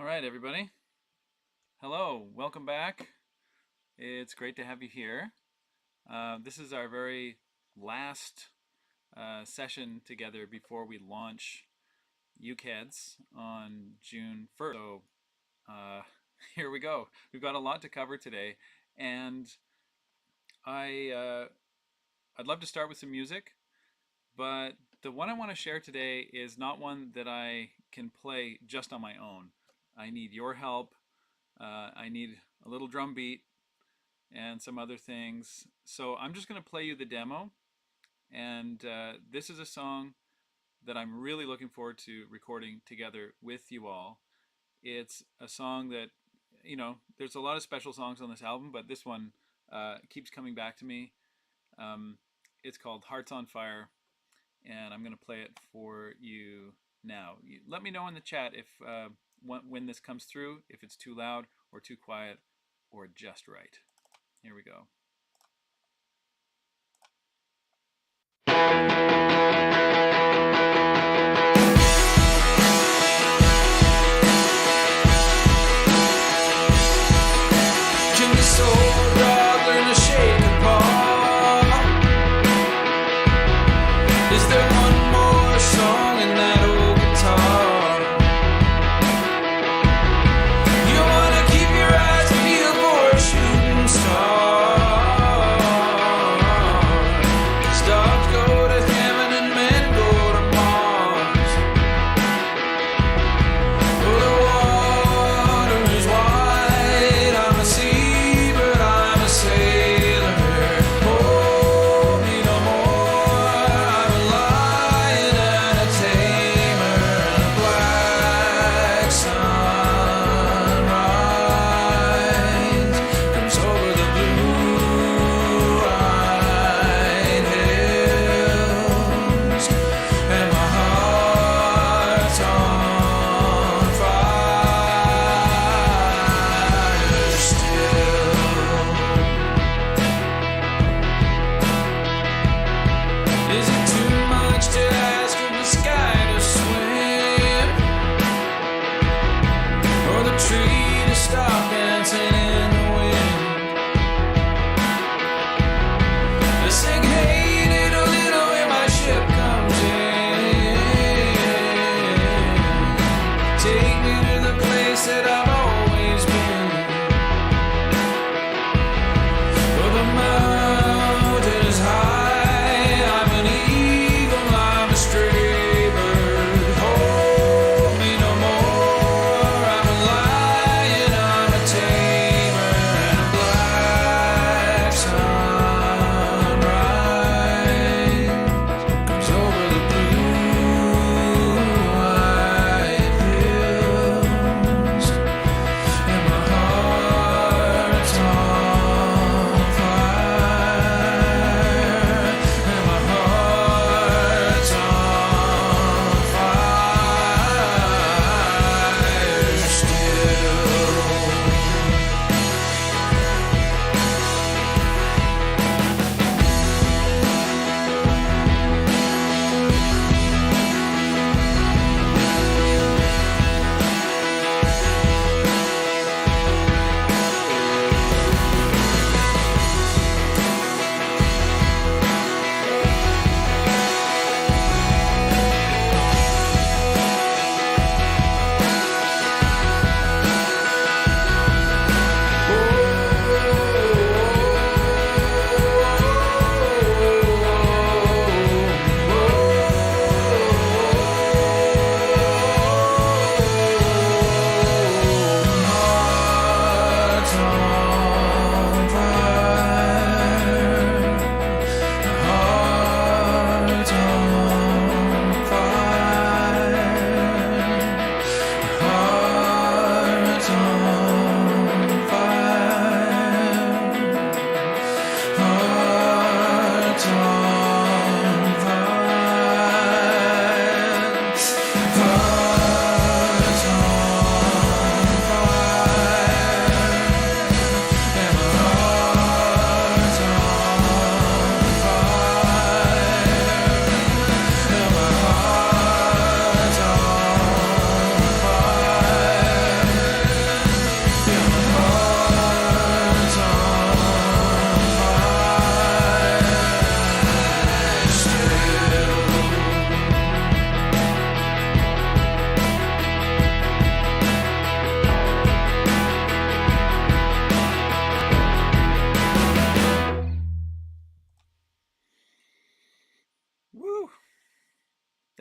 All right, everybody. Hello, welcome back. It's great to have you here. This is our very last session together before we launch Uke Heads on June 1st. So uh, here we go. We've got a lot to cover today, and I'd love to start with some music, but the one I want to share today is not one that I can play just on my own. I need your help. I need a little drum beat and some other things. So I'm just going to play you the demo. And this is a song that I'm really looking forward to recording together with you all. It's a song that, there's a lot of special songs on this album, but this one keeps coming back to me. It's called Hearts on Fire, and I'm going to play it for you now. Let me know in the chat if when this comes through, if it's too loud or too quiet or just right. Here we go. Can the soul dog learn to shake apart? Is there one more song in that old guitar? You wanna keep your eyes peeled for a shooting star?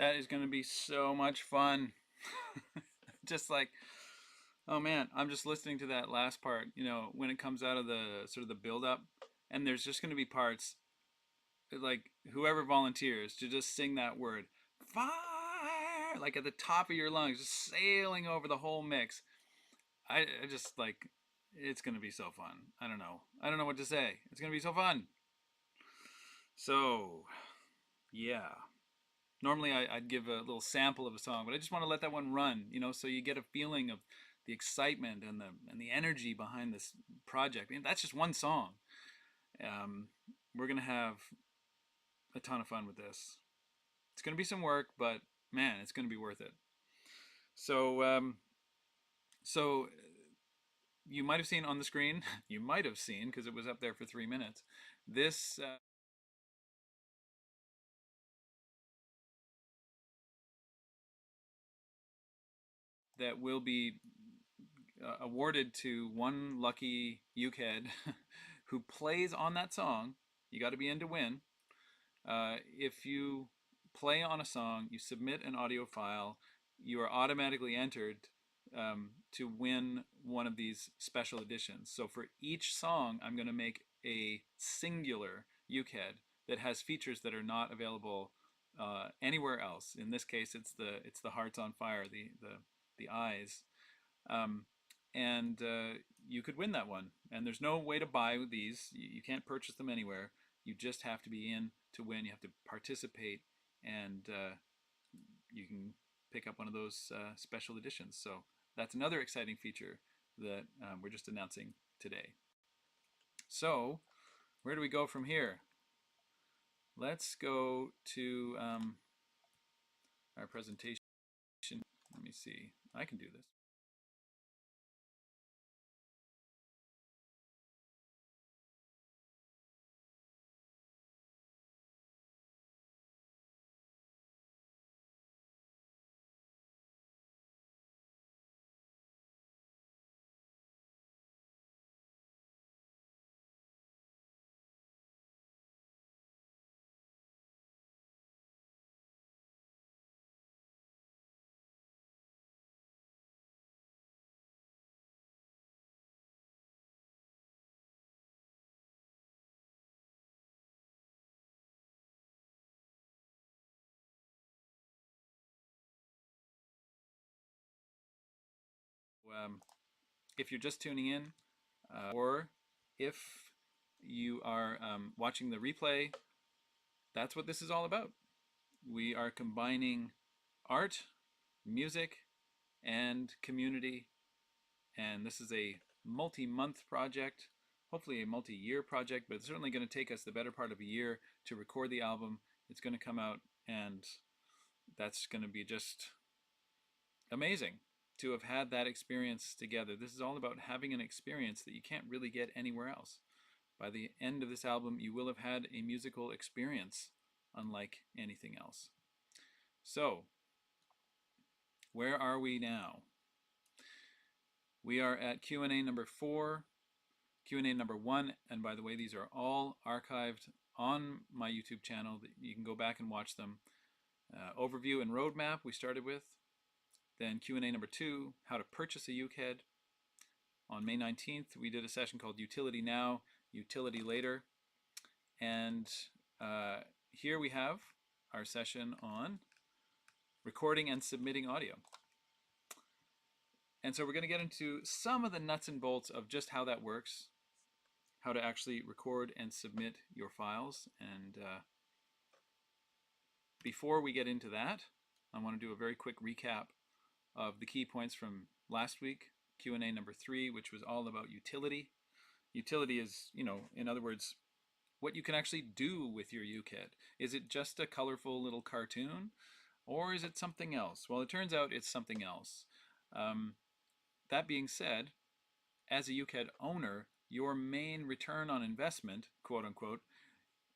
That is going to be so much fun. Just like, oh man, I'm just listening to that last part, when it comes out of the sort of the build up, and there's just going to be parts like whoever volunteers to just sing that word fire like at the top of your lungs, just sailing over the whole mix. I just like it's gonna be so fun. I don't know what to say. It's gonna be so fun. So yeah, normally I'd give a little sample of a song, but I just want to let that one run, so you get a feeling of the excitement and the energy behind this project. I mean, that's just one song. um, we're gonna have a ton of fun with this. It's going to be some work, but man, it's going to be worth it. So you might have seen on the screen, you might have seen because it was up there for 3 minutes. This that will be awarded to one lucky Uke Head who plays on that song. You got to be in to win. If you play on a song, you submit an audio file, you are automatically entered to win one of these special editions. So for each song, I'm going to make a singular Uke Head that has features that are not available anywhere else. In this case, it's the hearts on fire, the eyes, um, and you could win that one. And there's no way to buy these. You can't purchase them anywhere. You just have to be in to win. You have to participate, and you can pick up one of those special editions. So that's another exciting feature that we're just announcing today. So where do we go from here? Let's go to our presentation. Let me see. I can do this. Um, if you're just tuning in, or if you are watching the replay, that's what this is all about. We are combining art, music, and community, and this is a multi-month project, hopefully a multi-year project, but it's certainly going to take us the better part of a year to record the album. It's going to come out, and that's going to be just amazing to have had that experience together. This is all about having an experience that you can't really get anywhere else. By the end of this album, you will have had a musical experience unlike anything else. So, where are we now? We are at Q&A number 4, Q&A number 1, and by the way, these are all archived on my YouTube channel. You can go back and watch them. Overview and roadmap we started with. Then Q&A number 2, how to purchase a Uke Head. On May 19th, we did a session called Utility Now, Utility Later. And here we have our session on recording and submitting audio. And so we're going to get into some of the nuts and bolts of just how that works, how to actually record and submit your files. And before we get into that, I want to do a very quick recap of the key points from last week, Q&A number 3, which was all about utility. Utility is, in other words, what you can actually do with your Uke Head. Is it just a colorful little cartoon, or is it something else? Well, it turns out it's something else. That being said, as a Uke Head owner, your main return on investment, quote unquote,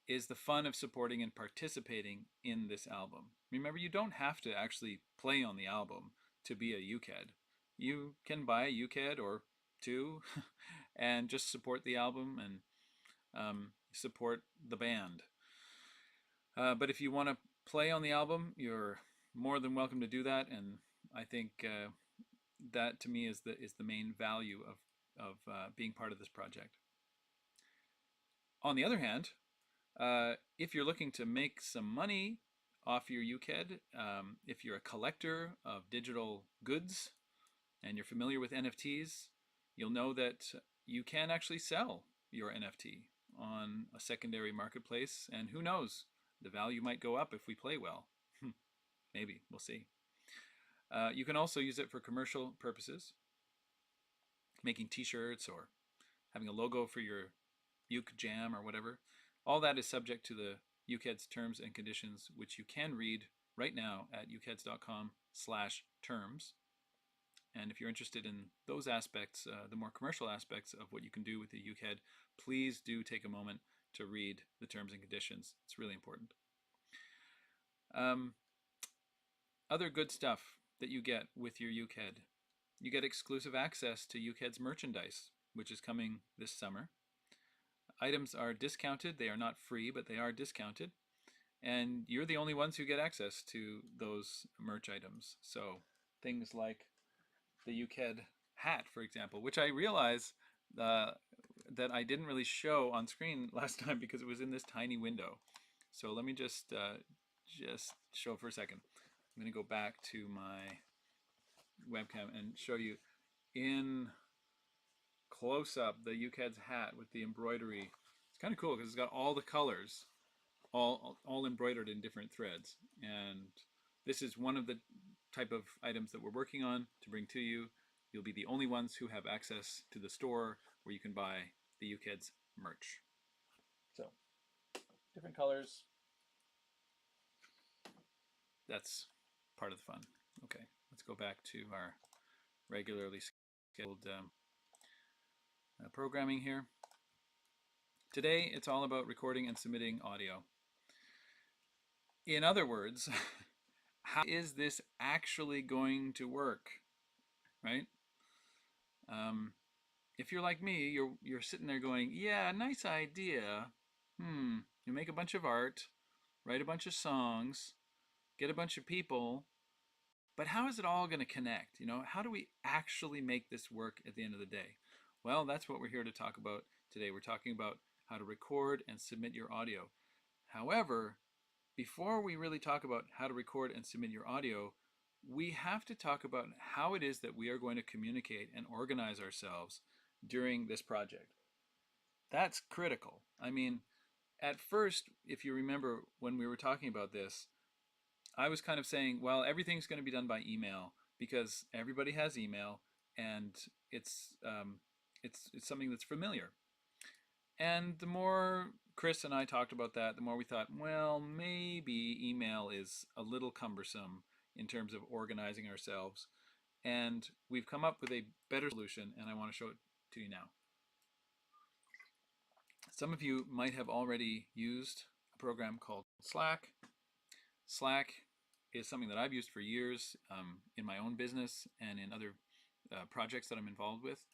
is the fun of supporting and participating in this album. Remember, you don't have to actually play on the album to be a Uke Head. You can buy a Uke Head or two and just support the album and support the band. But if you want to play on the album, you're more than welcome to do that, and I think that to me is the main value of being part of this project. On the other hand, if you're looking to make some money off your UKED, if you're a collector of digital goods and you're familiar with NFTs, you'll know that you can actually sell your NFT on a secondary marketplace, and who knows, the value might go up if we play well. Maybe, we'll see. You can also use it for commercial purposes, making t-shirts or having a logo for your Uke Jam or whatever. All that is subject to the Ukeheads terms and conditions, which you can read right now at ukeheads.com/terms. And if you're interested in those aspects, the more commercial aspects of what you can do with the Ukehead, please do take a moment to read the terms and conditions. It's really important. Other good stuff that you get with your Ukehead. You get exclusive access to Ukehead's merchandise, which is coming this summer. Items are discounted. They are not free, but they are discounted. And you're the only ones who get access to those merch items. So things like the Ukehead hat, for example, which I realize that I didn't really show on screen last time because it was in this tiny window. So let me just show for a second. I'm going to go back to my webcam and show you in close up the Ukehead's hat with the embroidery. It's kind of cool because it's got all the colors all embroidered in different threads, and this is one of the type of items that we're working on to bring to you. You'll be the only ones who have access to the store where you can buy the Ukeheads merch. So different colors. That's part of the fun. Okay, let's go back to our regularly scheduled programming here. Today, it's all about recording and submitting audio. In other words, how is this actually going to work, right? If you're like me, you're sitting there going, yeah, nice idea. You make a bunch of art, write a bunch of songs, get a bunch of people, but how is it all going to connect? You know, how do we actually make this work at the end of the day? Well, that's what we're here to talk about today. We're talking about how to record and submit your audio. However, before we really talk about how to record and submit your audio, we have to talk about how it is that we are going to communicate and organize ourselves during this project. That's critical. I mean, at first, if you remember when we were talking about this, I was kind of saying, well, everything's going to be done by email because everybody has email, and it's something that's familiar. And the more Chris and I talked about that, the more we thought, well, maybe email is a little cumbersome in terms of organizing ourselves. And we've come up with a better solution, and I want to show it to you now. Some of you might have already used a program called Slack. Slack is something that I've used for years in my own business and in other projects that I'm involved with.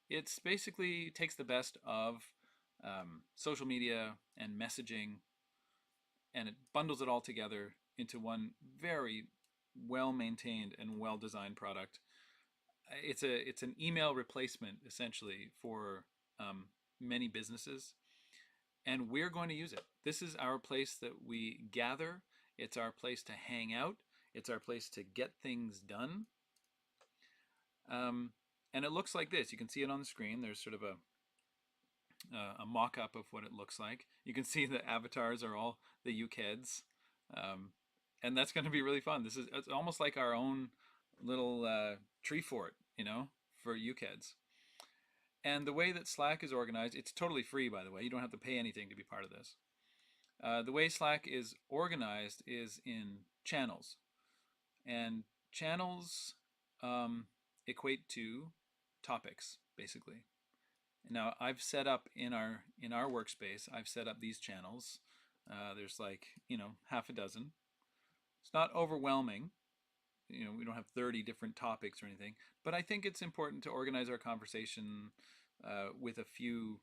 It's basically takes the best of social media and messaging, and it bundles it all together into one very well-maintained and well-designed product. It's an email replacement essentially for many businesses, and we're going to use it. This is our place that we gather. It's our place to hang out. It's our place to get things done. And it looks like this. You can see it on the screen. There's sort of a mock-up of what it looks like. You can see the avatars are all the Uke Heads, and that's going to be really fun. It's almost like our own little tree fort, you know, for Uke Heads. And the way that Slack is organized, it's totally free, by the way. You don't have to pay anything to be part of this. The way Slack is organized is in channels, and channels equate to topics, basically. Now, I've set up in our workspace, I've set up these channels. There's like, half a dozen. It's not overwhelming. We don't have 30 different topics or anything, but I think it's important to organize our conversation with a few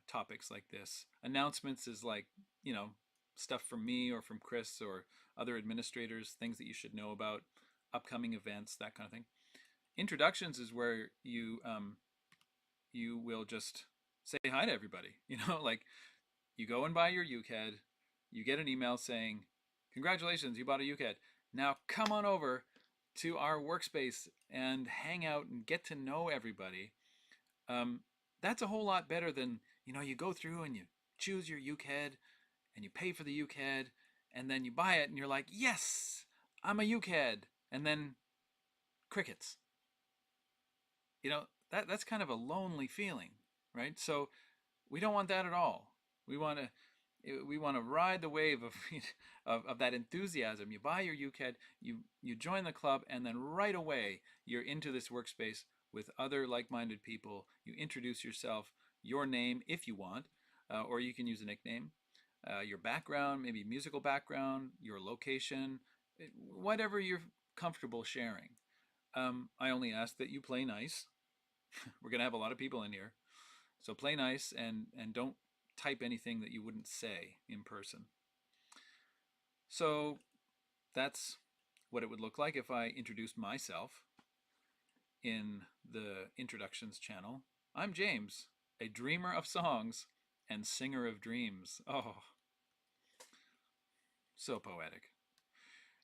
topics like this. Announcements is like, stuff from me or from Chris or other administrators, things that you should know about, upcoming events, that kind of thing. Introductions is where you will just say hi to everybody. Like you go and buy your Uke Head, you get an email saying, "Congratulations, you bought a Uke Head. Now come on over to our workspace and hang out and get to know everybody." Um, that's a whole lot better than you go through and you choose your Uke Head and you pay for the Uke Head and then you buy it and you're like, "Yes, I'm a Uke Head," and then crickets. That's kind of a lonely feeling, right? So we don't want that at all. We want to we want to ride the wave of, of that enthusiasm. You buy your UCAD, you join the club, and then right away you're into this workspace with other like-minded people. You introduce yourself, your name if you want, or you can use a nickname, your background, maybe musical background, your location, whatever you're comfortable sharing. I only ask that you play nice. We're gonna have a lot of people in here, so play nice and don't type anything that you wouldn't say in person. So that's what it would look like if I introduced myself in the introductions channel. I'm James, a dreamer of songs and singer of dreams. Oh, so poetic.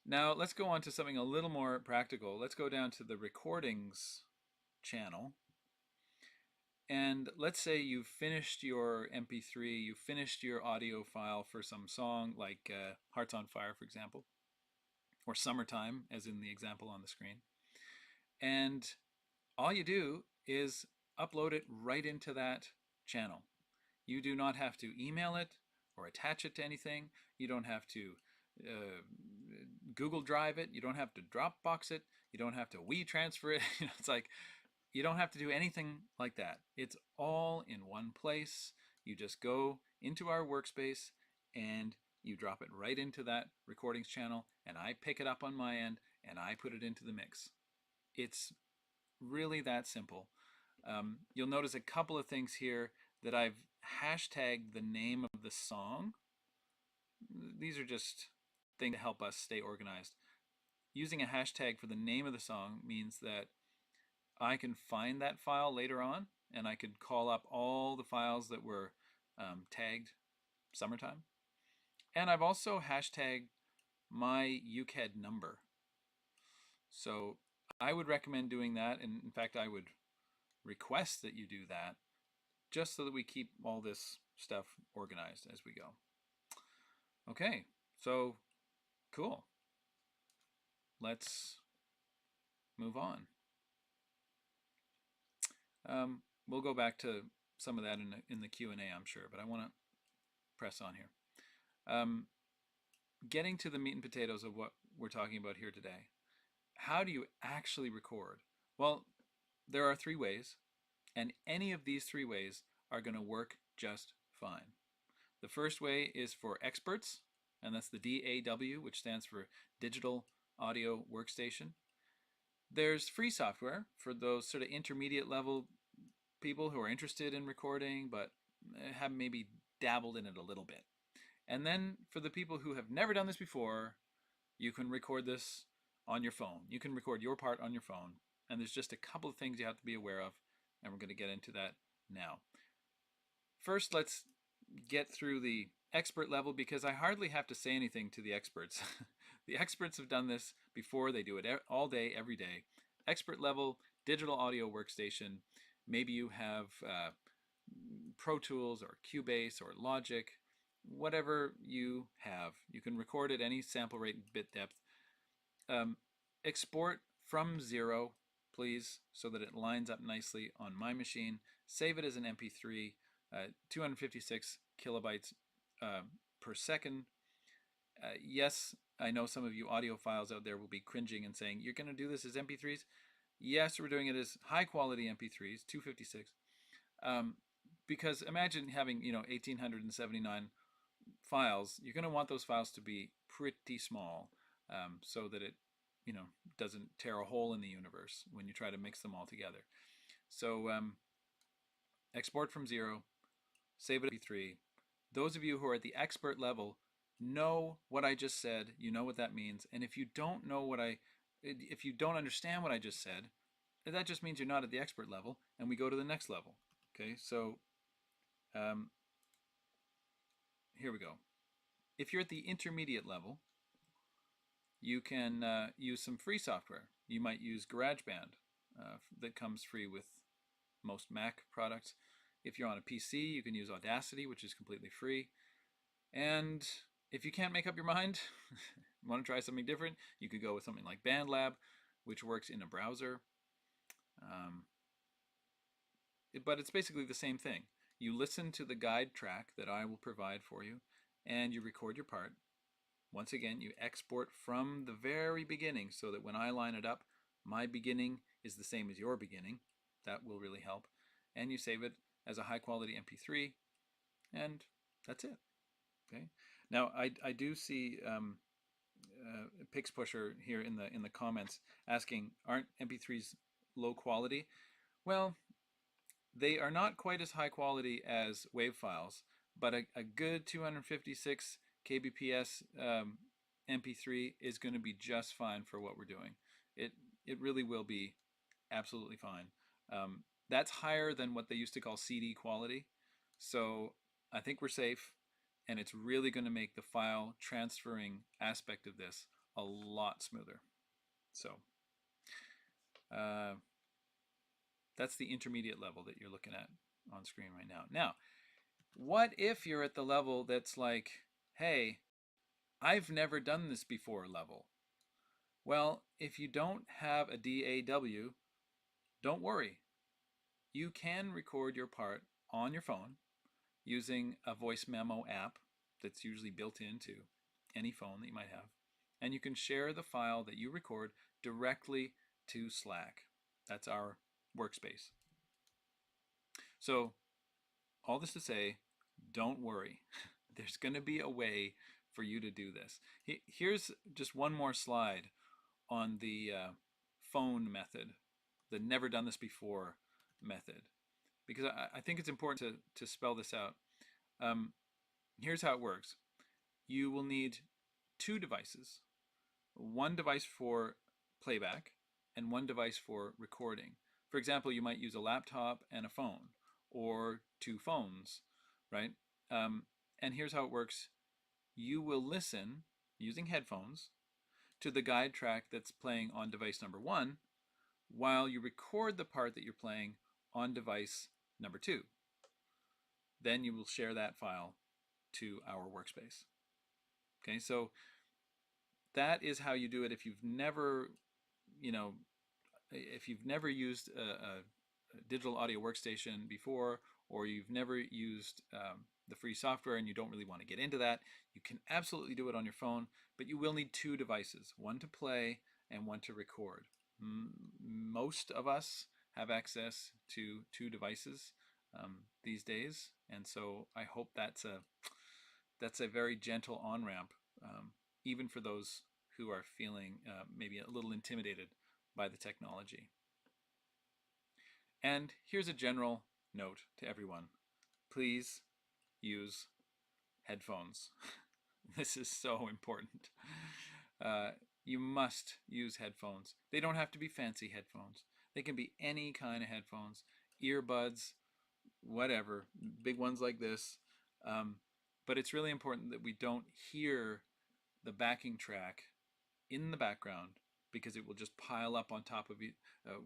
Now let's go on to something a little more practical. Let's go down to the recordings channel. And let's say you've finished your MP3, you've finished your audio file for some song like Hearts on Fire, for example, or Summertime, as in the example on the screen. And all you do is upload it right into that channel. You do not have to email it or attach it to anything. You don't have to Google Drive it. You don't have to Dropbox it. You don't have to WeTransfer it. It's like you don't have to do anything like that. It's all in one place. You just go into our workspace and you drop it right into that recordings channel, and I pick it up on my end and I put it into the mix. It's really that simple. You'll notice a couple of things here that I've hashtagged the name of the song. These are just things to help us stay organized. Using a hashtag for the name of the song means that I can find that file later on, and I could call up all the files that were tagged Summertime. And I've also hashtagged my UCAD number. So I would recommend doing that, and in fact I would request that you do that, just so that we keep all this stuff organized as we go. Okay, so cool. Let's move on. We'll go back to some of that in the Q&A, I'm sure, but I want to press on here. Getting to the meat and potatoes of what we're talking about here today. How do you actually record? Well, there are three ways, and any of these three ways are going to work just fine. The first way is for experts, and that's the DAW, which stands for Digital Audio Workstation. There's free software for those sort of intermediate level people who are interested in recording but have maybe dabbled in it a little bit. And then for the people who have never done this before, you can record this on your phone. You can record your part on your phone. And there's just a couple of things you have to be aware of, and we're going to get into that now. First, let's get through the expert level, because I hardly have to say anything to the experts. The experts have done this before. They do it all day, every day. Expert level, digital audio workstation. Maybe you have Pro Tools or Cubase or Logic, whatever you have. You can record at any sample rate and bit depth. Export from 0, please, so that it lines up nicely on my machine. Save it as an MP3, 256 kilobytes per second. Yes, I know some of you audiophiles out there will be cringing and saying, you're going to do this as MP3s? Yes, we're doing it as high quality MP3s, 256. Because imagine having 1,879 files. You're going to want those files to be pretty small, so that it doesn't tear a hole in the universe when you try to mix them all together. So export from 0, save it as MP3. Those of you who are at the expert level, know what I just said, you know what that means. And if you don't know if you don't understand what I just said, that just means you're not at the expert level, and we go to the next level. Okay, so um, here we go. If you're at the intermediate level, you can use some free software. You might use GarageBand that comes free with most Mac products. If you're on a PC, you can use Audacity, which is completely free. And if you can't make up your mind, want to try something different, you could go with something like BandLab, which works in a browser. Um, but it's basically the same thing. You listen to the guide track that I will provide for you, and you record your part. Once again, you export from the very beginning so that when I line it up, my beginning is the same as your beginning. That will really help. And you save it as a high quality MP3, and that's it. Okay. Now I do see Pix Pusher here in the comments asking, aren't MP3s low quality? Well, they are not quite as high quality as WAV files, but a good 256 kbps MP3 is going to be just fine for what we're doing. It it really will be absolutely fine. That's higher than what they used to call CD quality, so I think we're safe, and it's really going to make the file transferring aspect of this a lot smoother. So uh, that's the intermediate level that you're looking at on screen right now. Now, what if you're at the level that's like, hey, I've never done this before level? Well, if you don't have a DAW, don't worry. You can record your part on your phone using a voice memo app that's usually built into any phone that you might have. And you can share the file that you record directly to Slack. That's our workspace. So, all this to say, don't worry. There's going to be a way for you to do this. Here's just one more slide on the phone method, the never done this before method, because I think it's important to spell this out. Um, Here's how it works. You will need two devices, one device for playback and one device for recording. For example, you might use a laptop and a phone, or two phones, right? Um, and here's how it works. You will listen using headphones to the guide track that's playing on device number one while you record the part that you're playing on device number two. Then you will share that file to our workspace. Okay, so that is how you do it. If you've never, you know, if you've never used a digital audio workstation before, or you've never used the free software and you don't really want to get into that, you can absolutely do it on your phone, but you will need two devices, one to play and one to record. Most of us have access to two devices these days, and so I hope that's a very gentle on-ramp, even for those who are feeling maybe a little intimidated by the technology. And here's a general note to everyone. Please use headphones. This is so important. You must use headphones. They don't have to be fancy headphones. They can be any kind of headphones, earbuds, whatever, big ones like this. But it's really important that we don't hear the backing track in the background, because it will just pile up on top of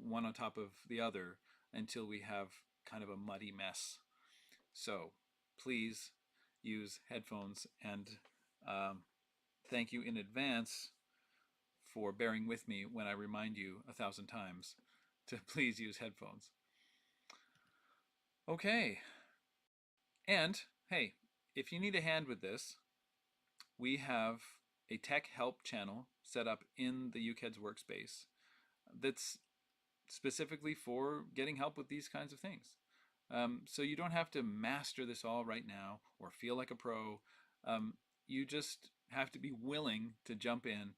one on top of the other until we have kind of a muddy mess. So please use headphones, and thank you in advance for bearing with me when I remind you 1,000 times to please use headphones. Okay, and hey, if you need a hand with this, we have a tech help channel set up in the Uke Heads workspace that's specifically for getting help with these kinds of things. So you don't have to master this all right now or feel like a pro. You just have to be willing to jump in,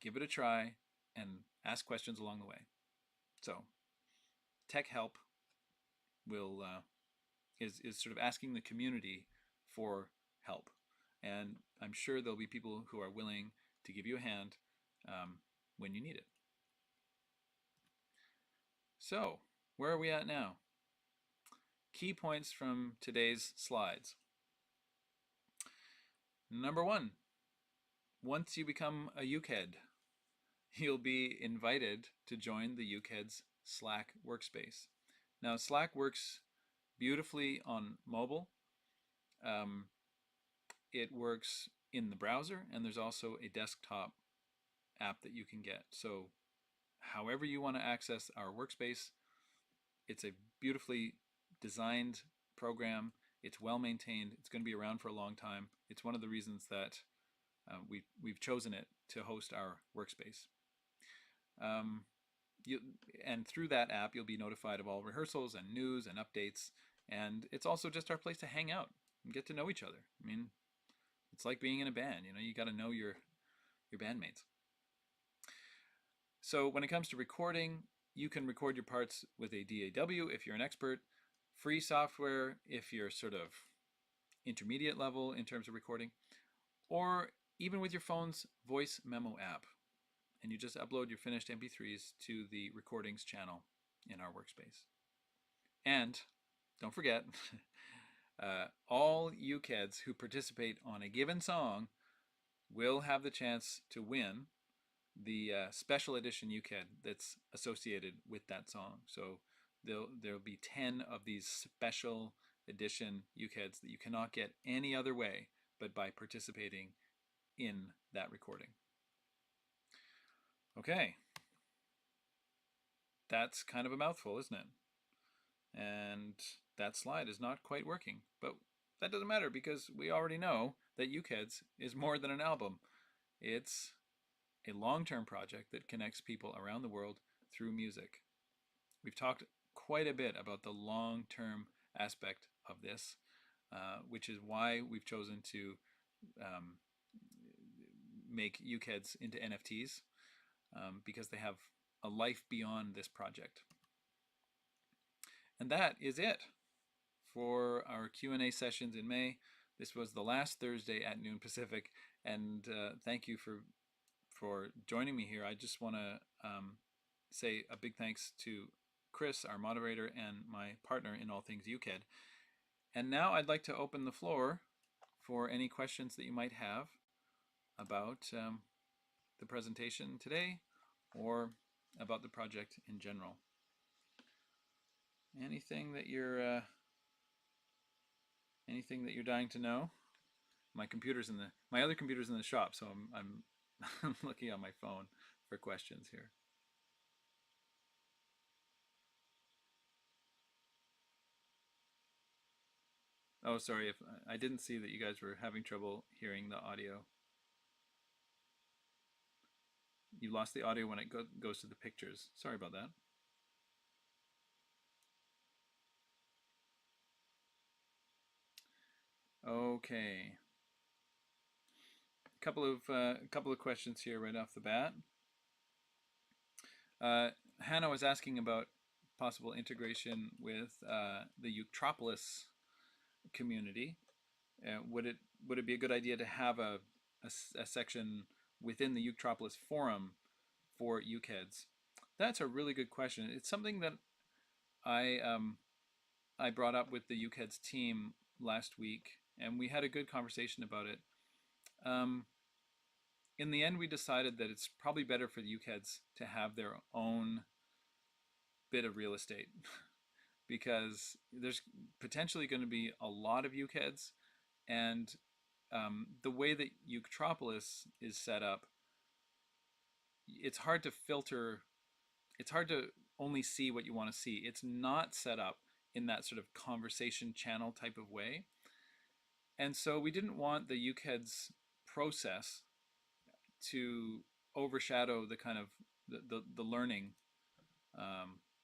give it a try, and ask questions along the way. So tech help is sort of asking the community for help. and I'm sure there'll be people who are willing to give you a hand when you need it. So, where are we at now? Key points from today's slides. Number one, once you become a Uke Head, you'll be invited to join the Uke Heads Slack workspace. Now, Slack works beautifully on mobile. Um, it works in the browser, and there's also a desktop app that you can get. So, however you want to access our workspace, it's a beautifully designed program. It's well maintained. It's going to be around for a long time. It's one of the reasons that we've chosen it to host our workspace. Um, you, and through that app, you'll be notified of all rehearsals and news and updates. And it's also just our place to hang out and get to know each other. I mean, it's like being in a band. You know, you got to know your bandmates. So when it comes to recording, you can record your parts with a DAW if you're an expert, free software if you're sort of intermediate level in terms of recording, or even with your phone's voice memo app. And you just upload your finished MP3s to the recordings channel in our workspace. And don't forget, all Uke Heads who participate on a given song will have the chance to win the special edition Uke Head that's associated with that song. So there'll be 10 of these special edition Uke Heads that you cannot get any other way but by participating in that recording. Okay, that's kind of a mouthful, isn't it? And that slide is not quite working, but that doesn't matter because we already know that Uke Heads is more than an album. It's a long-term project that connects people around the world through music. We've talked quite a bit about the long-term aspect of this, which is why we've chosen to make Uke Heads into NFTs, because they have a life beyond this project. And that is it for our Q&A sessions in May. This was the last Thursday at noon Pacific, and thank you for joining me here. I just want to say a big thanks to Chris, our moderator, and my partner in all things Uke Head. And now I'd like to open the floor for any questions that you might have about the presentation today or about the project in general. Anything that you're dying to know? My other computer's in the shop, so I'm I'm looking on my phone for questions here. Oh, sorry, if I didn't see that you guys were having trouble hearing the audio. You lost the audio when it goes to the pictures. Sorry about that. Okay. Couple of questions here right off the bat. Hannah was asking about possible integration with the Uketropolis community. Would it be a good idea to have a section within the Uketropolis forum for Uke Heads? That's a really good question. It's something that I brought up with the Uke Heads team last week, and we had a good conversation about it. In the end, we decided that it's probably better for the Uke Heads to have their own bit of real estate because there's potentially going to be a lot of Uke Heads, and the way that Uketropolis is set up, it's hard to filter. It's hard to only see what you want to see. It's not set up in that sort of conversation channel type of way. And so we didn't want the Uke Heads process to overshadow the kind of the learning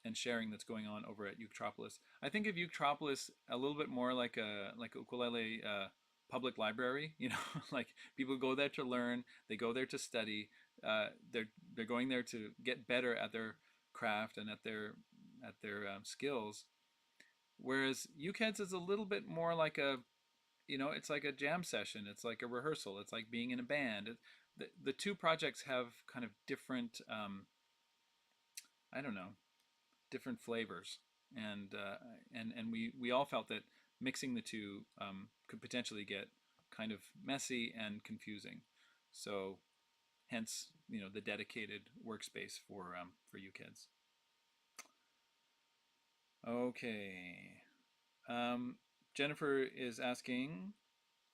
and sharing that's going on over at Uketropolis. I think of Uketropolis a little bit more like a ukulele public library. You know, like people go there to learn, they go there to study. They're going there to get better at their craft and at their skills. Whereas Uke Heads is a little bit more like it's like a jam session. It's like a rehearsal. It's like being in a band. The two projects have kind of different, I don't know, different flavors, and we all felt that mixing the two could potentially get kind of messy and confusing. So hence, the dedicated workspace for you kids. Okay. Um, Jennifer is asking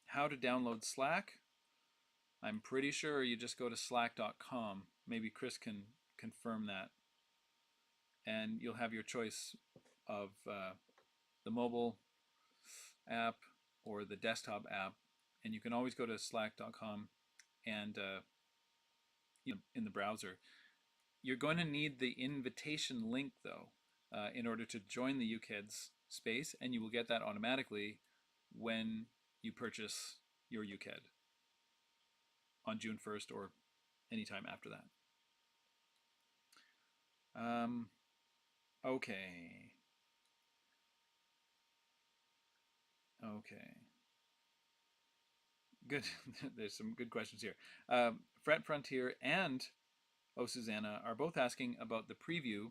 how to download Slack. I'm pretty sure you just go to slack.com. Maybe Chris can confirm that. And you'll have your choice of the mobile app or the desktop app. And you can always go to slack.com and in the browser. You're going to need the invitation link, though, in order to join the Uke Heads space, and you will get that automatically when you purchase your Uke Head on June 1st or anytime after that. Okay. Okay. Good. There's some good questions here. Fret Frontier and Susanna are both asking about the preview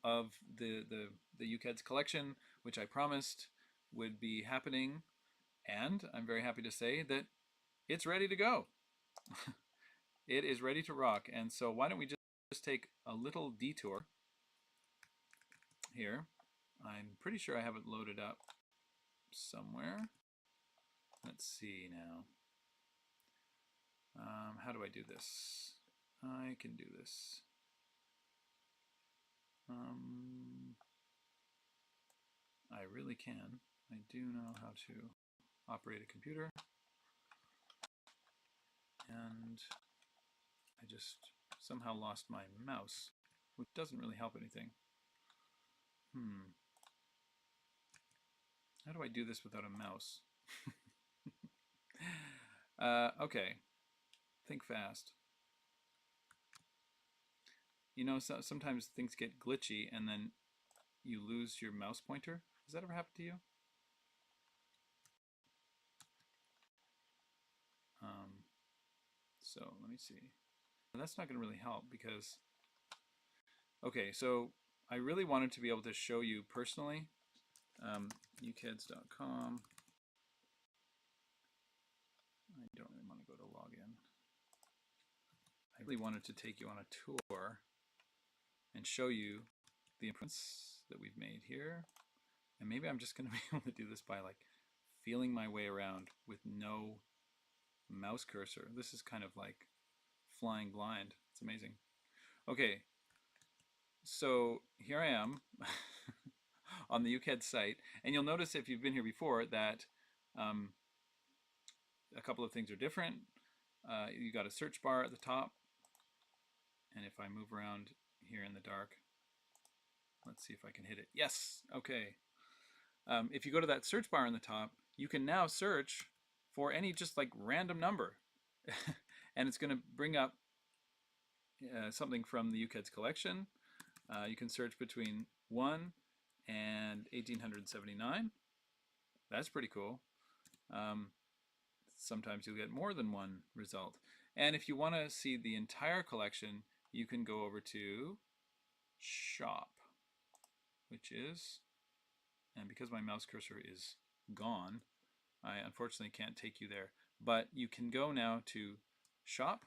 of the Uke Heads collection, which I promised would be happening, and I'm very happy to say that it's ready to go. It is ready to rock, and so why don't we just take a little detour here. I'm pretty sure I have it loaded up somewhere. Let's see now. How do I do this? I can do this. I really can. I do know how to operate a computer. And I just somehow lost my mouse, which doesn't really help anything. How do I do this without a mouse? Okay. Think fast. Sometimes things get glitchy and then you lose your mouse pointer. Has that ever happened to you? So let me see. That's not going to really help because, okay, so I really wanted to be able to show you personally. Ukeheads.com. I don't really want to go to login. I really wanted to take you on a tour and show you the imprints that we've made here. And maybe I'm just going to be able to do this by like feeling my way around with no mouse cursor. This is kind of like flying blind. It's amazing. Okay, so here I am on the Uke Heads site, and you'll notice if you've been here before that a couple of things are different. You got a search bar at the top, and if I move around here in the dark, let's see if I can hit it. Yes, okay. If you go to that search bar on the top, you can now search for any just like random number. And it's going to bring up something from the Uke Heads collection. You can search between 1 and 1879. That's pretty cool. Sometimes you'll get more than one result. And if you want to see the entire collection, you can go over to Shop, which is, and because my mouse cursor is gone, I unfortunately can't take you there. But you can go now to Shop,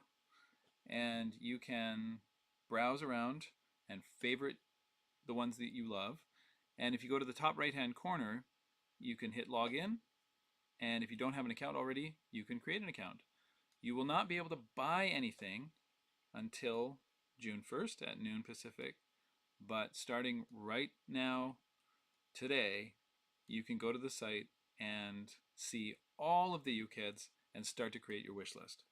and you can browse around and favorite the ones that you love. And if you go to the top right-hand corner, you can hit Login. And if you don't have an account already, you can create an account. You will not be able to buy anything until June 1st at noon Pacific. But starting right now, today, you can go to the site and see all of the Uke Heads and start to create your wish list.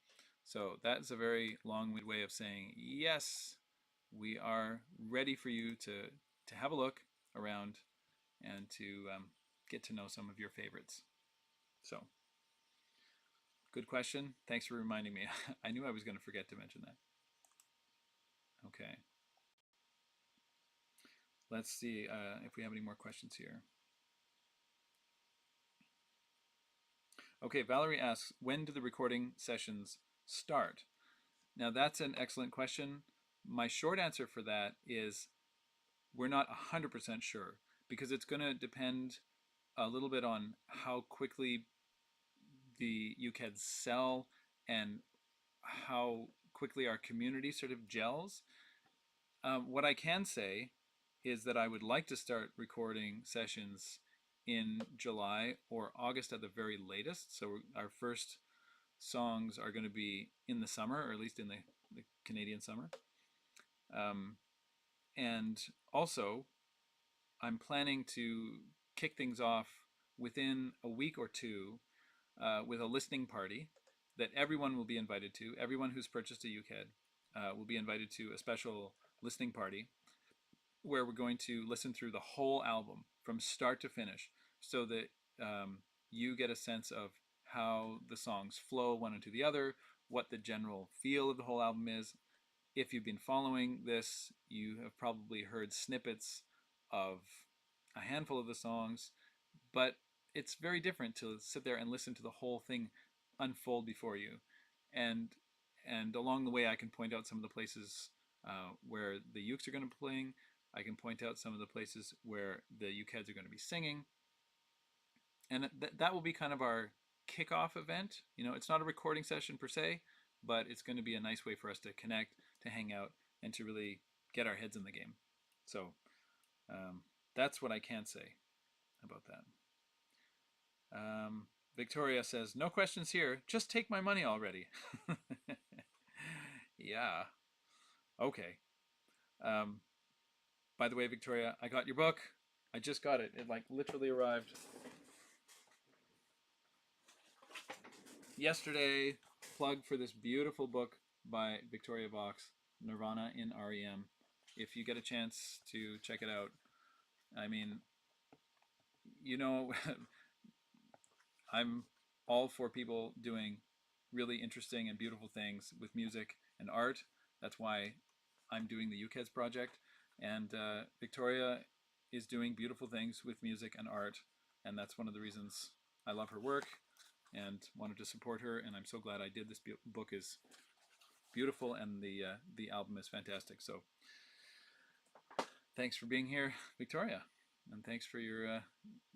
So that's a very long-winded way of saying, yes, we are ready for you to have a look around and to get to know some of your favorites. So, good question. Thanks for reminding me. I knew I was going to forget to mention that. Okay. Let's see if we have any more questions here. Okay, Valerie asks, when do the recording sessions start? Now, that's an excellent question. My short answer for that is we're not 100% sure because it's going to depend a little bit on how quickly the Uke Heads sell and how quickly our community sort of gels. What I can say is that I would like to start recording sessions in July or August at the very latest. So our first songs are going to be in the summer, or at least in the Canadian summer. Um, and also, I'm planning to kick things off within a week or two with a listening party that everyone will be invited to. Everyone who's purchased a UCAD will be invited to a special listening party where we're going to listen through the whole album from start to finish so that you get a sense of how the songs flow one into the other, what the general feel of the whole album is. If you've been following this, you have probably heard snippets of a handful of the songs, but it's very different to sit there and listen to the whole thing unfold before you. And and along the way, I can point out some of the places where the ukes are going to be playing. I can point out some of the places where the uke heads are going to be singing, and that will be kind of our kickoff event. You know, it's not a recording session per se, but it's going to be a nice way for us to connect, to hang out, and to really get our heads in the game. So um, that's what I can say about that. Victoria says, "No questions here. Just take my money already." Yeah. Okay. Um, by the way, Victoria, I got your book. I just got it. It like literally arrived yesterday. Plug for this beautiful book by Victoria Vox, Nirvana in REM. If you get a chance to check it out, I mean, you know, I'm all for people doing really interesting and beautiful things with music and art. That's why I'm doing the UKEDS project. And Victoria is doing beautiful things with music and art. And that's one of the reasons I love her work and wanted to support her. And I'm so glad I did. This book is beautiful and the album is fantastic. So thanks for being here, Victoria. And thanks for your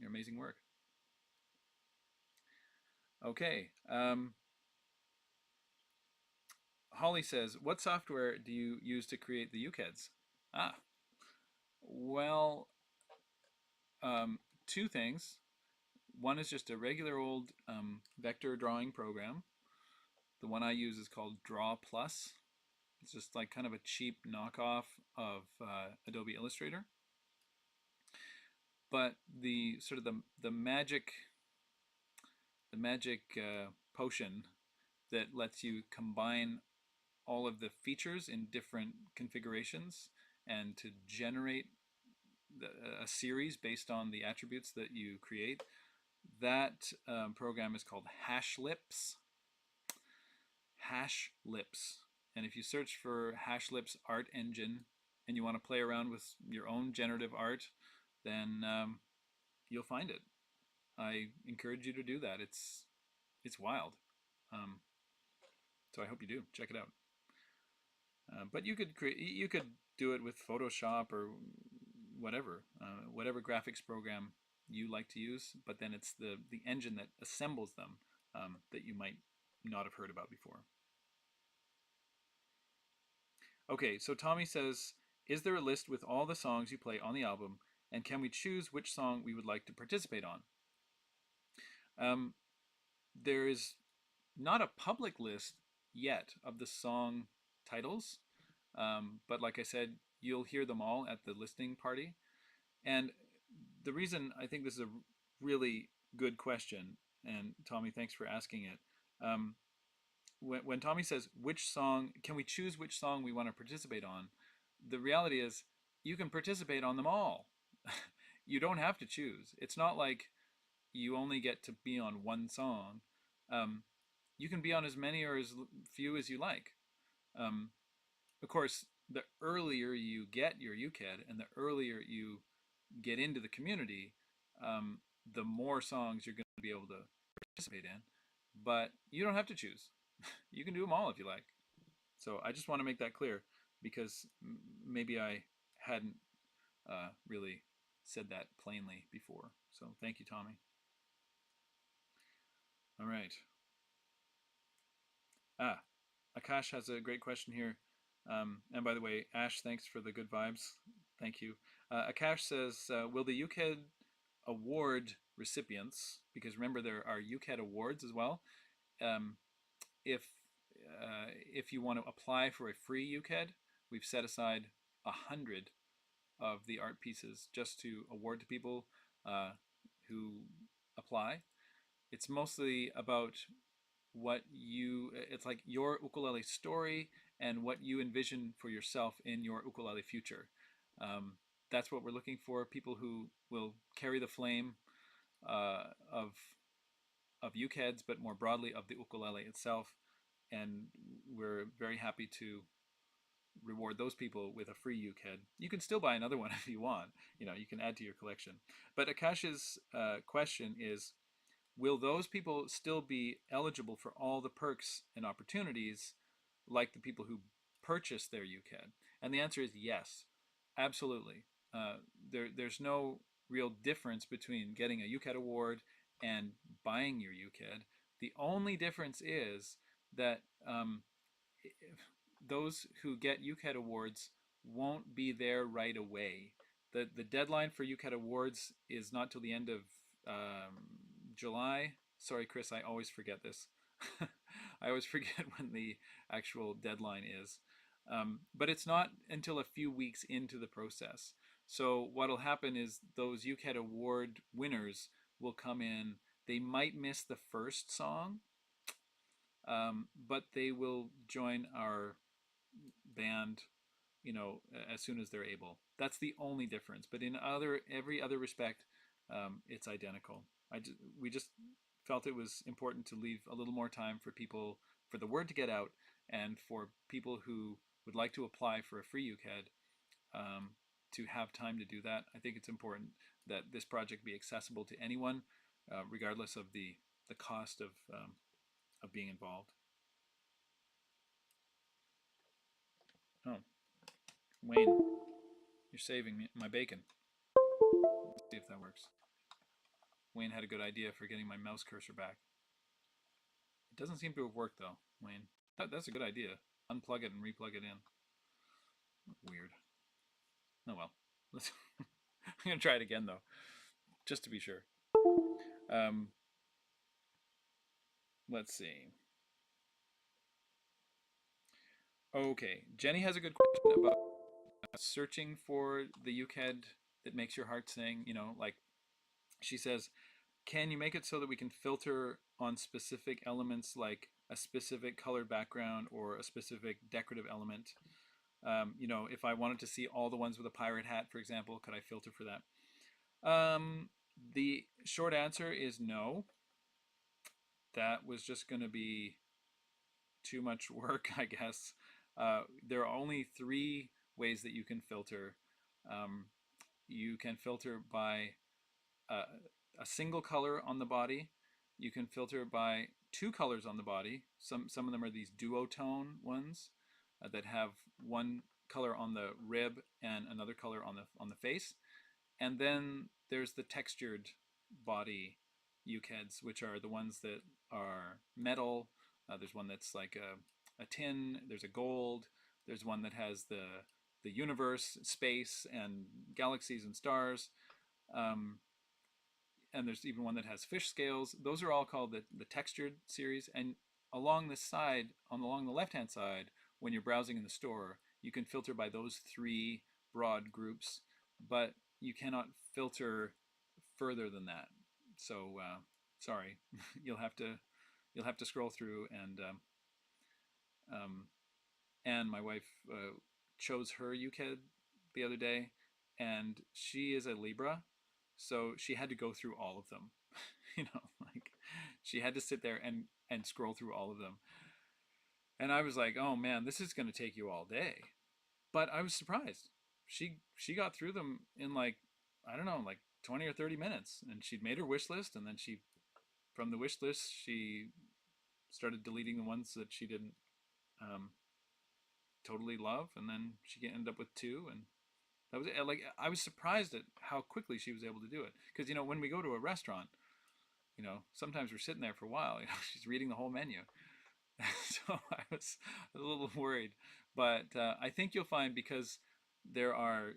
amazing work. Okay. Holly says, "What software do you use to create the UKEDs?" Ah, well, two things. One is just a regular old vector drawing program. The one I use is called Draw Plus. It's just like kind of a cheap knockoff of Adobe Illustrator. But the sort of the magic potion that lets you combine all of the features in different configurations and to generate a series based on the attributes that you create. That program is called Hashlips. Hashlips. And if you search for Hashlips Art Engine and you want to play around with your own generative art, then you'll find it. I encourage you to do that. It's wild. Um, so I hope you do. Check it out. But you could do it with Photoshop or whatever graphics program you like to use. But then it's the engine that assembles them that you might not have heard about before. Okay, so Tommy says, "Is there a list with all the songs you play on the album, and can we choose which song we would like to participate on?" Um, there is not a public list yet of the song titles, but like I said, you'll hear them all at the listening party. And the reason I think this is a really good question, and Tommy, thanks for asking it. When Tommy says, which song, can we choose which song we want to participate on? The reality is, you can participate on them all. You don't have to choose. It's not like you only get to be on one song. Um, you can be on as many or as few as you like. Um, of course, the earlier you get your UCAD and the earlier you get into the community, the more songs you're going to be able to participate in. but you don't have to choose. You can do them all if you like. So I just want to make that clear because maybe I hadn't really said that plainly before. So thank you, Tommy. All right. Ah, Akash has a great question here. And by the way, Ash, thanks for the good vibes. Thank you. Akash says, will the UKED award recipients, because remember there are UKED awards as well, um, if if you want to apply for a free UKED, we've set aside 100 of the art pieces just to award to people uh, who apply. It's mostly about what you it's like your ukulele story and what you envision for yourself in your ukulele future. um, that's what we're looking for, people who will carry the flame of uke heads, but more broadly of the ukulele itself, and we're very happy to reward those people with a free uke head. You can still buy another one if you want, you can add to your collection. But Akash's question is, will those people still be eligible for all the perks and opportunities like the people who purchased their UCAD? And the answer is yes, absolutely. There's no real difference between getting a UCAD award and buying your UCAD. The only difference is that those who get UCAD awards won't be there right away. The deadline for UCAD awards is not till the end of July. Sorry, Chris, I always forget this. I always forget when the actual deadline is. But it's not until a few weeks into the process. So what'll happen is those UCAD award winners will come in. They might miss the first song, but they will join our band, as soon as they're able. That's the only difference. But in every other respect, it's identical. We just felt it was important to leave a little more time for people, for the word to get out, and for people who would like to apply for a free UCAD to have time to do that. I think it's important that this project be accessible to anyone, regardless of the cost of being involved. Oh, Wayne, you're saving me, my bacon. Let's see if that works. Wayne had a good idea for getting my mouse cursor back. It doesn't seem to have worked though, Wayne. That's a good idea. Unplug it and replug it in. Weird. Oh well. Let's I'm gonna try it again though, just to be sure. Um, let's see. Okay, Jenny has a good question about searching for the UCAD that makes your heart sing. Like she says, can you make it so that we can filter on specific elements like a specific colored background or a specific decorative element? If I wanted to see all the ones with a pirate hat, for example, could I filter for that? The short answer is no. That was just going to be too much work, I guess. There are only three ways that you can filter. Um, you can filter by uh, a single color on the body. You can filter by two colors on the body. Some of them are these duotone ones that have one color on the rib and another color on the face. And then there's the textured body UKEDs, which are the ones that are metal. There's one that's like a tin. There's a gold. There's one that has the universe, space, and galaxies and stars. Um, and there's even one that has fish scales. Those are all called the textured series. And along the side, along the left-hand side, when you're browsing in the store, you can filter by those three broad groups, but you cannot filter further than that. So sorry, you'll have to scroll through, um, and my wife chose her UKED the other day, and she is a Libra, so she had to go through all of them. Like she had to sit there and scroll through all of them, and I was like, oh man, this is going to take you all day. But I was surprised. She got through them in like, I don't know, like 20 or 30 minutes, and she'd made her wish list, and then she from the wish list she started deleting the ones that she didn't um, totally love, and then she ended up with two, and that was it. Like I was surprised at how quickly she was able to do it. Because when we go to a restaurant, sometimes we're sitting there for a while. She's reading the whole menu, so I was a little worried. But I think you'll find because there are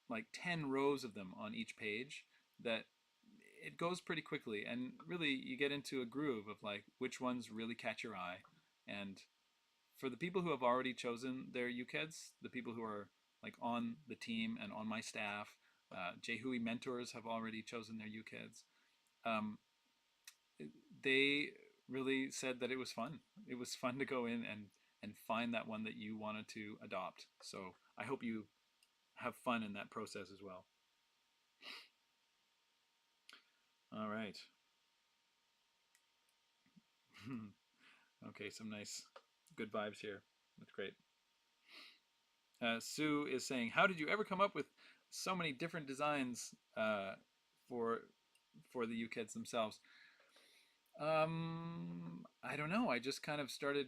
like 10 rows of them on each page that it goes pretty quickly, and really you get into a groove of like which ones really catch your eye. And for the people who have already chosen their UKEDs, the people who are like on the team and on my staff, Jehui mentors have already chosen their UKEDs. Um, they really said that it was fun. It was fun to go in and find that one that you wanted to adopt. So I hope you have fun in that process as well. All right. Okay, some nice, good vibes here. That's great. Sue is saying, "How did you ever come up with so many different designs for the UKIDs themselves?" I don't know. I just kind of started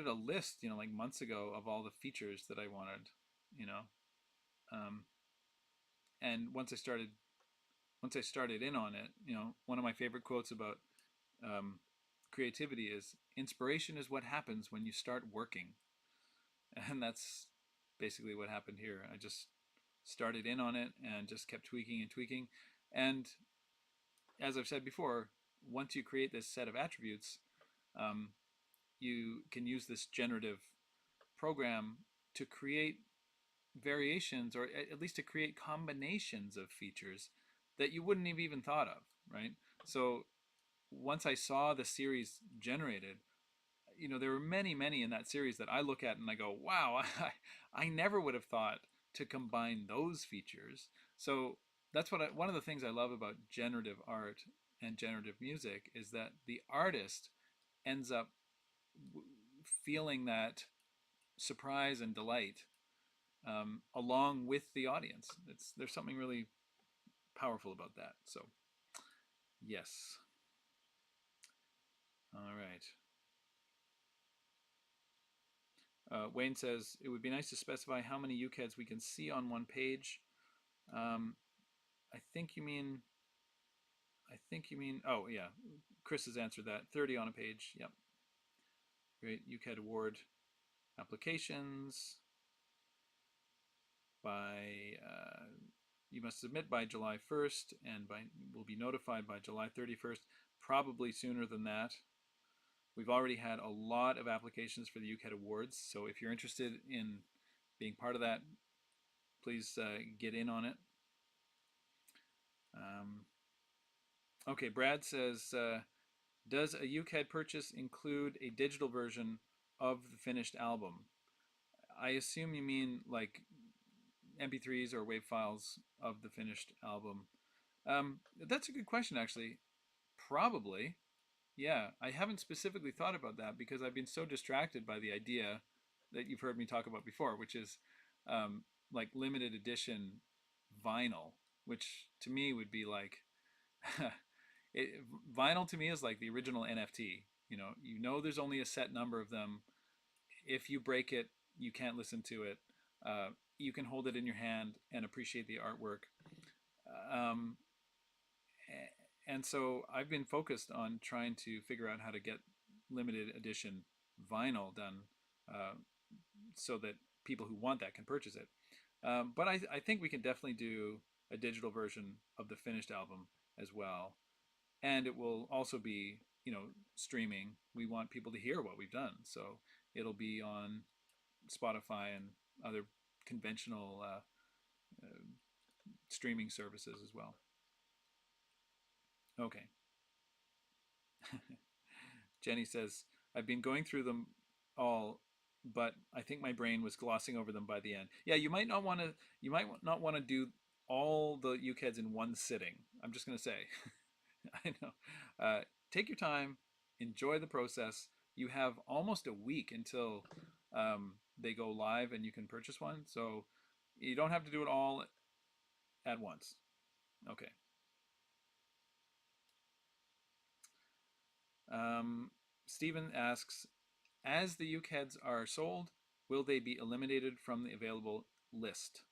a list, like months ago of all the features that I wanted, you know. Um, and once I started in on it, one of my favorite quotes about um, creativity is, "Inspiration is what happens when you start working." And that's basically what happened here. I just started in on it and just kept tweaking and tweaking. And as I've said before, once you create this set of attributes, um, you can use this generative program to create variations, or at least to create combinations of features that you wouldn't have even thought of, right? So once I saw the series generated, there were many, many in that series that I look at and I go, wow, I never would have thought to combine those features. So that's one of the things I love about generative art and generative music is that the artist ends up feeling that surprise and delight along with the audience. There's something really powerful about that. So yes. All right. Wayne says it would be nice to specify how many UCADs we can see on one page. Um, I think you mean. I think you mean. Oh yeah, Chris has answered that. 30 on a page. Yep. Great. UCAD award applications by. You must submit by July 1st, and will be notified by July 31st. Probably sooner than that. We've already had a lot of applications for the UCAD awards, so if you're interested in being part of that, please get in on it. Okay, Brad says, does a UCAD purchase include a digital version of the finished album? I assume you mean like MP3s or WAV files of the finished album. That's a good question, actually. Probably. Yeah, I haven't specifically thought about that because I've been so distracted by the idea that you've heard me talk about before, which is like limited edition vinyl, which to me would be like it, vinyl to me is like the original NFT. There's only a set number of them. If you break it, you can't listen to it. You can hold it in your hand and appreciate the artwork. Um, and so I've been focused on trying to figure out how to get limited edition vinyl done so that people who want that can purchase it. But I think we can definitely do a digital version of the finished album as well. And it will also be, streaming. We want people to hear what we've done. So it'll be on Spotify and other conventional streaming services as well. Okay. Jenny says, I've been going through them all, but I think my brain was glossing over them by the end. Yeah, you might not want to do all the UCADs in one sitting. I'm just going to say. I know. Take your time, enjoy the process. You have almost a week until they go live and you can purchase one. So you don't have to do it all at once. Okay. Stephen asks, as the Uke heads are sold, will they be eliminated from the available list?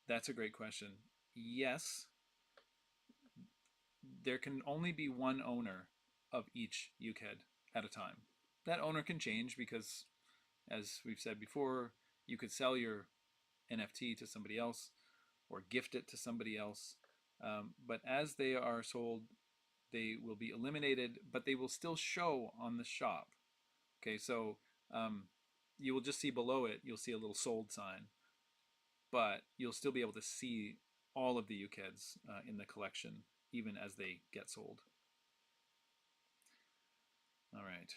That's a great question. Yes, there can only be one owner of each Uke head at a time. That owner can change because, as we've said before, you could sell your NFT to somebody else or gift it to somebody else. But as they are sold, they will be eliminated, but they will still show on the shop. Okay, so um, you will just see below it, you'll see a little sold sign, but you'll still be able to see all of the Uke heads in the collection, even as they get sold. All right.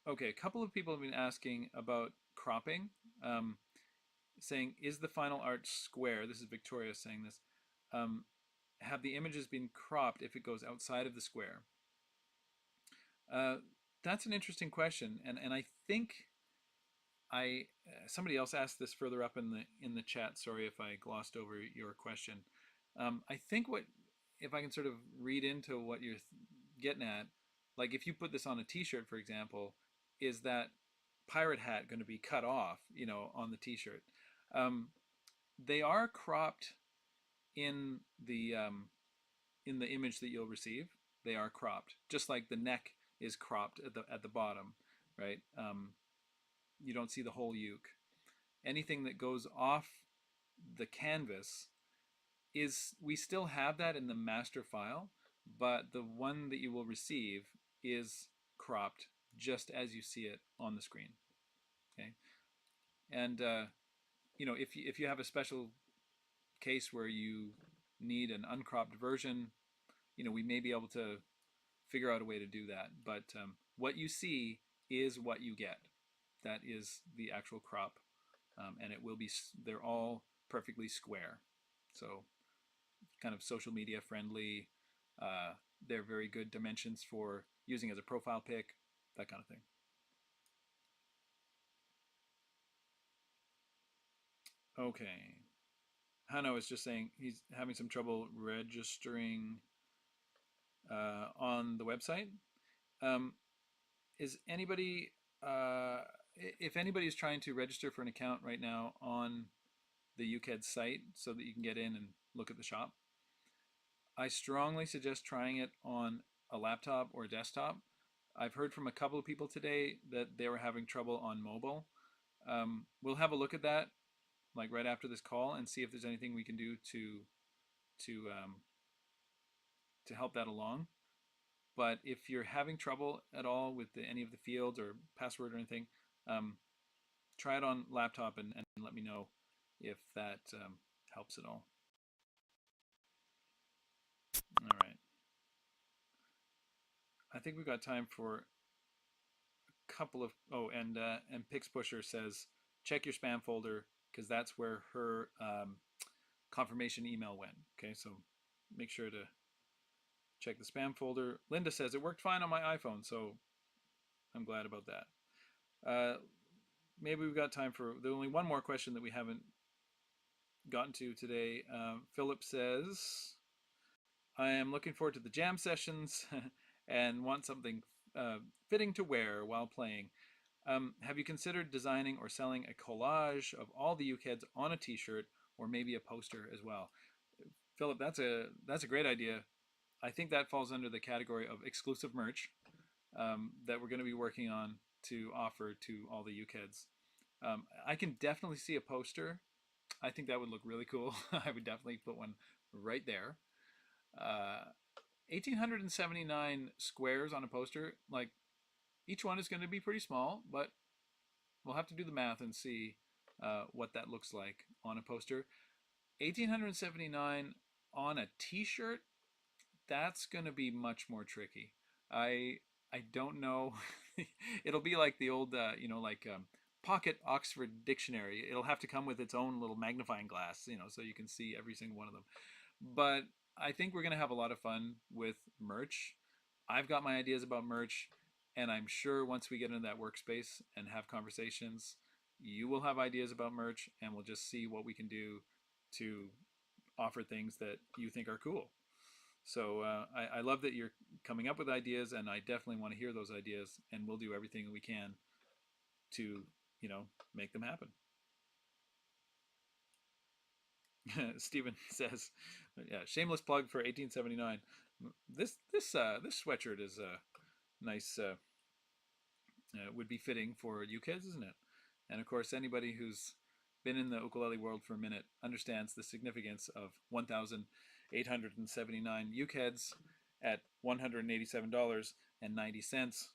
Okay, a couple of people have been asking about cropping, um, saying, is the final art square? This is Victoria saying this. Um, have the images been cropped if it goes outside of the square? Uh, that's an interesting question, and I think I somebody else asked this further up in the chat. Sorry if I glossed over your question. I think what if I can sort of read into what you're getting at, like if you put this on a T-shirt, for example, is that pirate hat going to be cut off, on the T-shirt? Um, they are cropped in in the image that you'll receive. They are cropped, just like the neck is cropped at the bottom, right? You don't see the whole uke. Anything that goes off the canvas is we still have that in the master file, but the one that you will receive is cropped just as you see it on the screen. Okay, and if you have a special case where you need an uncropped version, we may be able to figure out a way to do that. But what you see is what you get. That is the actual crop, and it will be. They're all perfectly square, so kind of social media friendly. They're very good dimensions for using as a profile pic, that kind of thing. Okay. Hano is just saying he's having some trouble registering on the website. Um, is anybody, if anybody is trying to register for an account right now on the Uke Heads site so that you can get in and look at the shop, I strongly suggest trying it on a laptop or a desktop. I've heard from a couple of people today that they were having trouble on mobile. We'll have a look at that, like right after this call, and see if there's anything we can do to help that along. But if you're having trouble at all with any of the fields or password or anything, um, try it on laptop and let me know if that helps at all. All right. I think we've got time for a couple of. Oh, and Pix Pusher says check your spam folder because that's where her confirmation email went. Okay, so make sure to check the spam folder. Linda says it worked fine on my iPhone, so I'm glad about that. Maybe we've got time for. There's only one more question that we haven't gotten to today. Philip says, I am looking forward to the jam sessions and want something fitting to wear while playing. Have you considered designing or selling a collage of all the Uke heads on a T-shirt or maybe a poster as well? Philip, that's a great idea. I think that falls under the category of exclusive merch that we're going to be working on to offer to all the Uke heads. I can definitely see a poster. I think that would look really cool. I would definitely put one right there. 1,879 squares on a poster. Like each one is going to be pretty small, but we'll have to do the math and see what that looks like on a poster. 1,879 on a T-shirt. That's going to be much more tricky. I don't know. It'll be like the old, pocket Oxford dictionary. It'll have to come with its own little magnifying glass, so you can see every single one of them. But I think we're going to have a lot of fun with merch. I've got my ideas about merch, and I'm sure once we get into that workspace and have conversations, you will have ideas about merch, and we'll just see what we can do to offer things that you think are cool. So I love that you're coming up with ideas, and I definitely want to hear those ideas, and we'll do everything we can to, you know, make them happen. Stephen says, "Yeah, shameless plug for 1879. This sweatshirt is nice. Would be fitting for you kids, isn't it? And of course, anybody who's been in the ukulele world for a minute understands the significance of 1,879 Uke Heads at $187.90,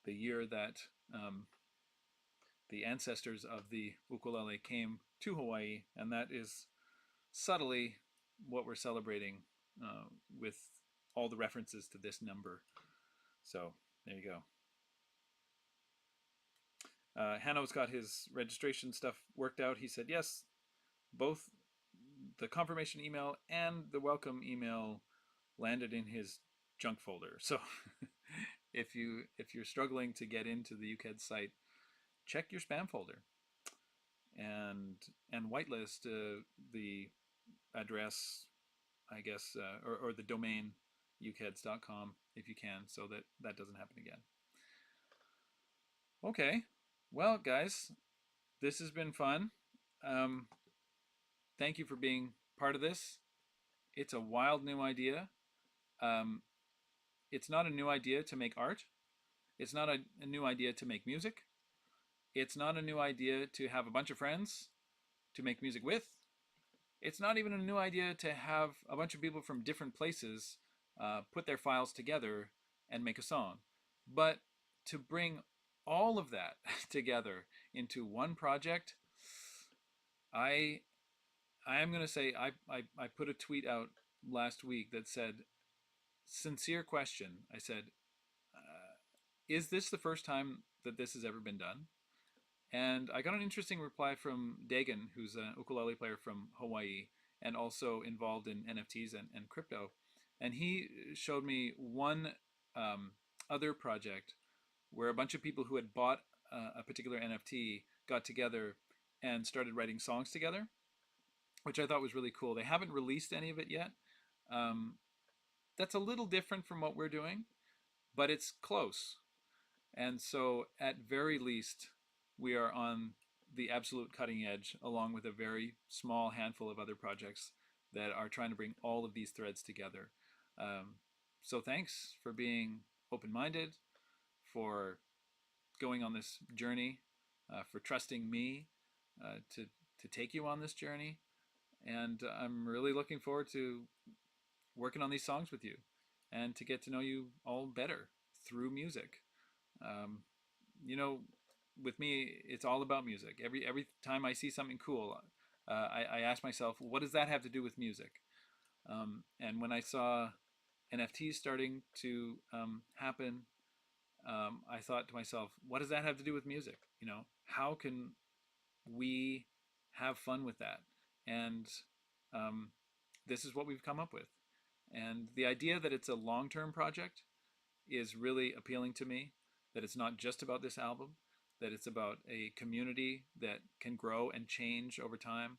the year that the ancestors of the ukulele came to Hawaii, and that is subtly what we're celebrating with all the references to this number. So there you go. Hanno's got his registration stuff worked out. He said yes, both the confirmation email and the welcome email landed in his junk folder. So if you're struggling to get into the UKED site, check your spam folder and whitelist the address, I guess, or the domain ukeheads.com if you can, so that that doesn't happen again. Okay, well, guys, this has been fun. Um, Thank you for being part of this. It's a wild new idea. Um, it's not a new idea to make art. It's not a new idea to make music. It's not a new idea to have a bunch of friends to make music with. It's not even a new idea to have a bunch of people from different places put their files together and make a song. But to bring all of that together into one project, I I am going to say I put a tweet out last week that said, sincere question. I said, is this the first time that this has ever been done? And I got an interesting reply from Dagan, who's an ukulele player from Hawaii and also involved in NFTs and crypto. And he showed me one other project where a bunch of people who had bought a particular NFT got together and started writing songs together, which I thought was really cool. They haven't released any of it yet. Um, that's a little different from what we're doing, but it's close. And so, at very least, we are on the absolute cutting edge, along with a very small handful of other projects that are trying to bring all of these threads together. Um, so, thanks for being open minded, for going on this journey, for trusting me to take you on this journey. And I'm really looking forward to working on these songs with you and to get to know you all better through music. Um, you know, with me, it's all about music. Every time I see something cool, I ask myself, what does that have to do with music? And when I saw NFTs starting to happen, I thought to myself, what does that have to do with music? You know, how can we have fun with that? And um, this is what we've come up with. And the idea that it's a long-term project is really appealing to me, that it's not just about this album, that it's about a community that can grow and change over time,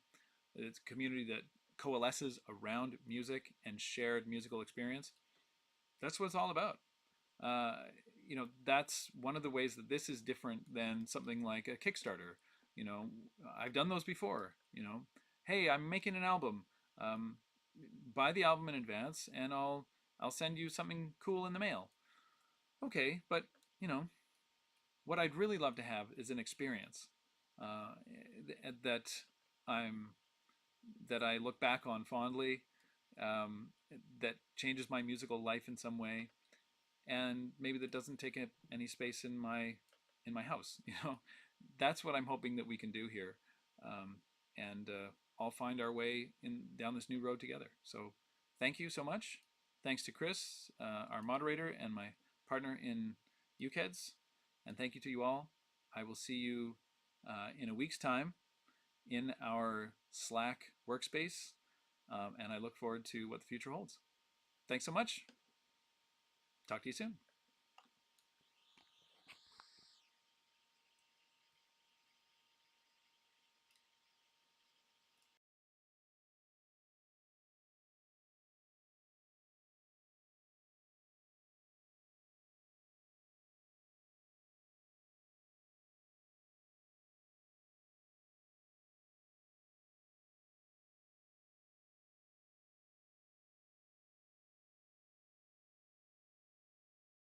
that it's a community that coalesces around music and shared musical experience. That's what it's all about. Uh, you know, that's one of the ways that this is different than something like a Kickstarter. You know, I've done those before. You know, hey, I'm making an album. Um, Buy the album in advance, and I'll send you something cool in the mail. Okay, but you know, what I'd really love to have is an experience uh, that I'm that I look back on fondly, um, that changes my musical life in some way, and maybe that doesn't take up any space in my house. You know, that's what I'm hoping that we can do here, and all find our way in down this new road together. So, thank you so much. Thanks to Chris, our moderator, and my partner in UKEDS, and thank you to you all. I will see you in a week's time in our Slack workspace, and I look forward to what the future holds. Thanks so much. Talk to you soon.